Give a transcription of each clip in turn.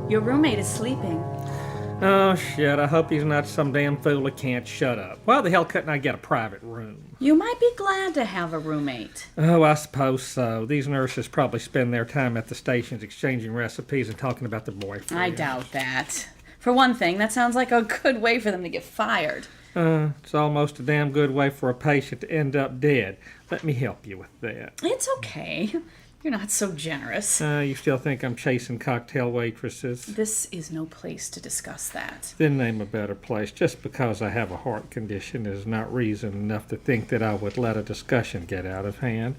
Your roommate is sleeping. Oh, shit, I hope he's not some damn fool that can't shut up. Why the hell couldn't I get a private room? You might be glad to have a roommate. Oh, I suppose so. These nurses probably spend their time at the stations exchanging recipes and talking about their boyfriends. I doubt that. For one thing, that sounds like a good way for them to get fired. It's almost a damn good way for a patient to end up dead. Let me help you with that. It's okay. You're not so generous. You still think I'm chasing cocktail waitresses? This is no place to discuss that. Then name a better place. Just because I have a heart condition is not reason enough to think that I would let a discussion get out of hand.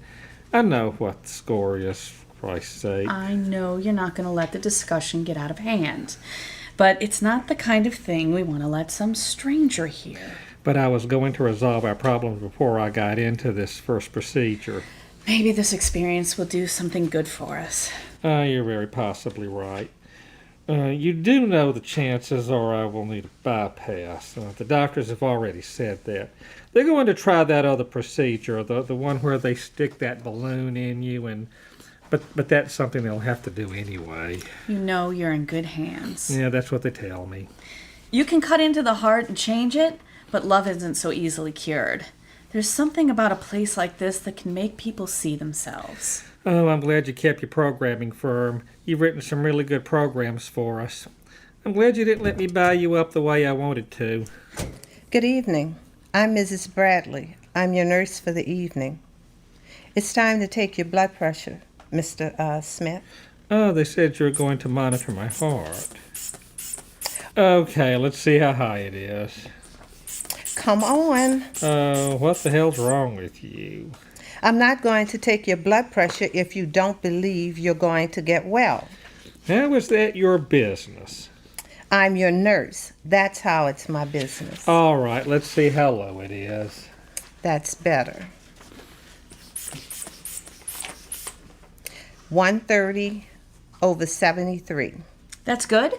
I know what the score is, for Christ's sake. I know you're not going to let the discussion get out of hand. But it's not the kind of thing we want to let some stranger hear. But I was going to resolve our problems before I got into this first procedure. Maybe this experience will do something good for us. You're very possibly right. You do know the chances are I will need a bypass. The doctors have already said that. They're going to try that other procedure, the one where they stick that balloon in you, but that's something they'll have to do anyway. You know you're in good hands. Yeah, that's what they tell me. You can cut into the heart and change it, but love isn't so easily cured. There's something about a place like this that can make people see themselves. Oh, I'm glad you kept your programming firm. You've written some really good programs for us. I'm glad you didn't let me buy you up the way I wanted to. Good evening. I'm Mrs. Bradley. I'm your nurse for the evening. It's time to take your blood pressure, Mr. Smith. Oh, they said you were going to monitor my heart. Okay, let's see how high it is. Come on. What the hell's wrong with you? I'm not going to take your blood pressure if you don't believe you're going to get well. How is that your business? I'm your nurse. That's how it's my business. All right, let's see how low it is. That's better. 130/73. That's good?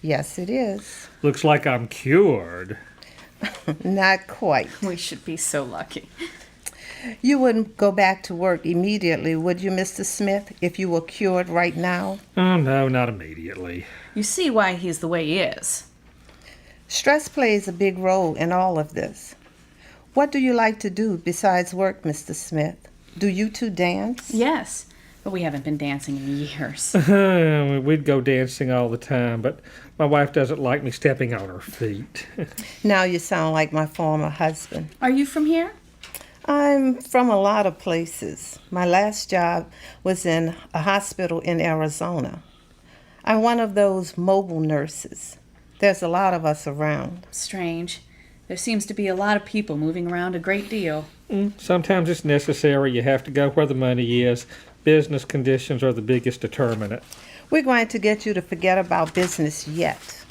Yes, it is. Looks like I'm cured. Not quite. We should be so lucky. You wouldn't go back to work immediately, would you, Mr. Smith, if you were cured right now? Oh, no, not immediately. You see why he's the way he is. Stress plays a big role in all of this. What do you like to do besides work, Mr. Smith? Do you two dance? Yes, but we haven't been dancing in years. We'd go dancing all the time, but my wife doesn't like me stepping on her feet. Now you sound like my former husband. Are you from here? I'm from a lot of places. My last job was in a hospital in Arizona. I'm one of those mobile nurses. There's a lot of us around. Strange. There seems to be a lot of people moving around a great deal. Sometimes it's necessary. You have to go where the money is. Business conditions are the biggest determinant. We're going to get you to forget about business yet.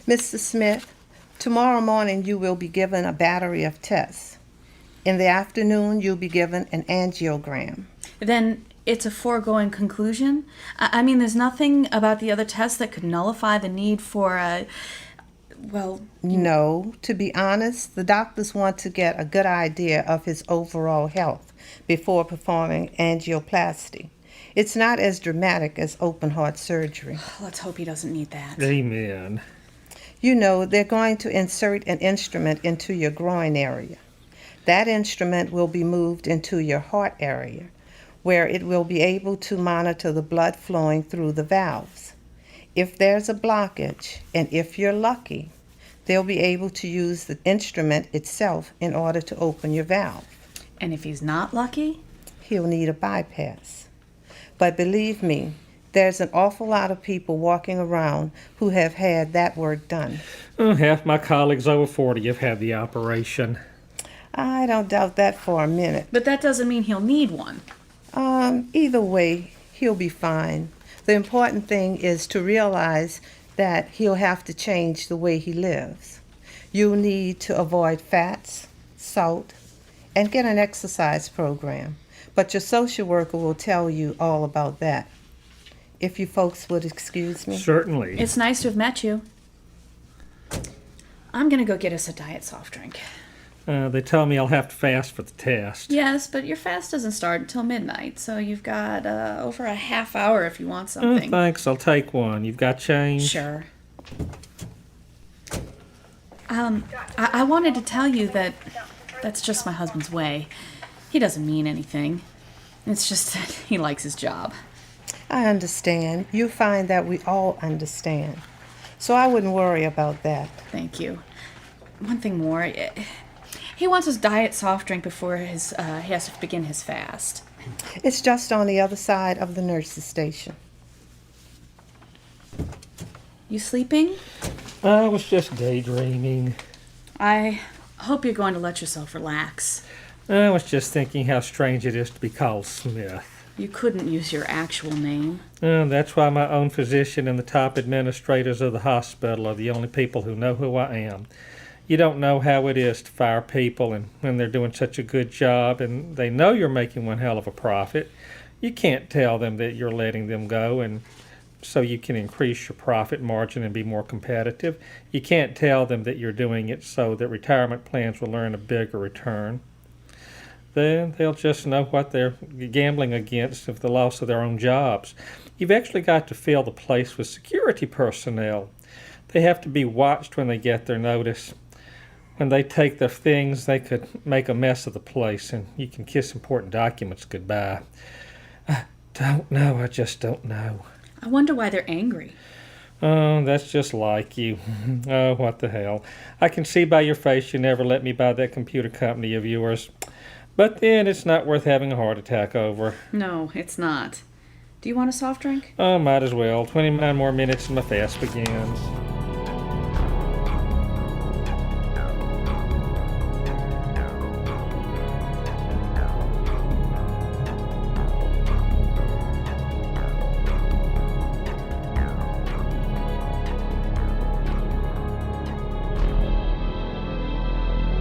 Mr. Smith, tomorrow morning you will be given a battery of tests. In the afternoon, you'll be given an angiogram. Then it's a foregone conclusion? I mean, there's nothing about the other tests that could nullify the need for a... Well... No, to be honest, the doctors want to get a good idea of his overall health before performing angioplasty. It's not as dramatic as open heart surgery. Let's hope he doesn't need that. Amen. You know, they're going to insert an instrument into your groin area. That instrument will be moved into your heart area, where it will be able to monitor the blood flowing through the valves. If there's a blockage, and if you're lucky, they'll be able to use the instrument itself in order to open your valve. And if he's not lucky? He'll need a bypass. But believe me, there's an awful lot of people walking around who have had that work done. Half my colleagues over 40 have had the operation. I don't doubt that for a minute. But that doesn't mean he'll need one. Either way, he'll be fine. The important thing is to realize that he'll have to change the way he lives. You'll need to avoid fats, salt, and get an exercise program. But your social worker will tell you all about that. If you folks would excuse me. Certainly. It's nice to have met you. I'm gonna go get us a diet soft drink. They told me I'll have to fast for the test. Yes, but your fast doesn't start until midnight, so you've got over a half hour if you want something. Thanks, I'll take one. You've got change? Sure. I wanted to tell you that that's just my husband's way. He doesn't mean anything. It's just that he likes his job. I understand. You find that we all understand. So I wouldn't worry about that. Thank you. One thing more. He wants his diet soft drink before he has to begin his fast. It's just on the other side of the nurse's station. You sleeping? I was just daydreaming. I hope you're going to let yourself relax. I was just thinking how strange it is to be called Smith. You couldn't use your actual name. That's why my own physician and the top administrators of the hospital are the only people who know who I am. You don't know how it is to fire people, and when they're doing such a good job and they know you're making one hell of a profit, you can't tell them that you're letting them go and so you can increase your profit margin and be more competitive. You can't tell them that you're doing it so that retirement plans will earn a bigger return. Then they'll just know what they're gambling against of the loss of their own jobs. You've actually got to fill the place with security personnel. They have to be watched when they get their notice. When they take their things, they could make a mess of the place, and you can kiss important documents goodbye. I don't know. I just don't know. I wonder why they're angry. Oh, that's just like you. Oh, what the hell. I can see by your face you never let me buy that computer company of yours. But then it's not worth having a heart attack over. No, it's not. Do you want a soft drink? Oh, might as well. 29 more minutes and my fast begins.